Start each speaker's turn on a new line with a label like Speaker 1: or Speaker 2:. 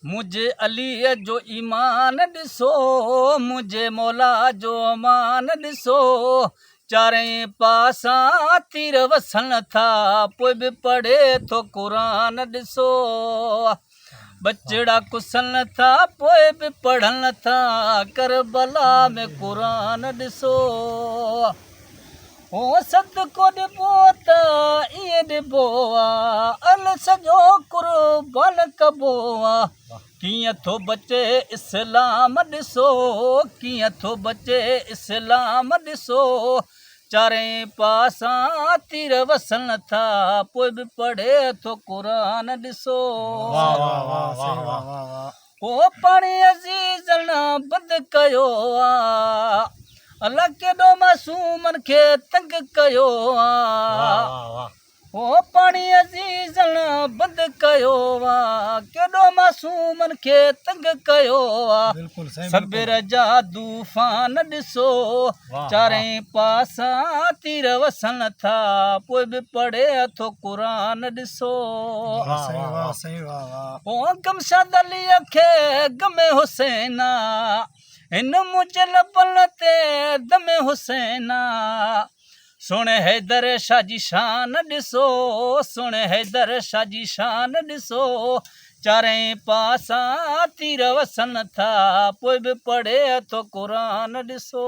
Speaker 1: मुझे अली जो ईमान ॾिसो, मुझे मौला जो मान ॾिसो। चारई पासां तीर वसन था, पोइ बि पढ़े थो क़ुरान ॾिसो। बचड़ा कुसन था, पोइ बि पढ़नि था, करबला में क़ुरान ॾिसो। ओ सदको ॾिबो त ईअं ॾिबो आहे, अल सॼो कुर्बान कबो आहे। कीअं थो बचे इस्लाम ॾिसो, कीअं थो बचे इस्लाम ॾिसो। चारई पासां तीर वसन था, पोइ बि पढ़े थो क़ुरान ॾिसो। ओ पाणी अज़ीज़न बंदि कयो आहे, अलाह केॾो मासूमनि खे तंग कयो आहे। ओ पाणी अज़ीज़न बंदि कयो आहे, केॾो मासूमनि खे तंग कयो आहे। सबीर जा तूफ़ान ॾिसो, चारई पासां तीर वसन था, पोइ बि पढ़े थो क़ुरान ॾिसो। ओ गमशाद अलीअ खे गमे हुसैना, हिन मुंहिंजे लबनि ते दमे हुसैना। सुणे हैदर शाह जी शान ॾिसो, सुणे हैदर शाह जी शान ॾिसो। चारई पासां तीर वसन था, पोइ बि पढ़े थो क़ुरान ॾिसो।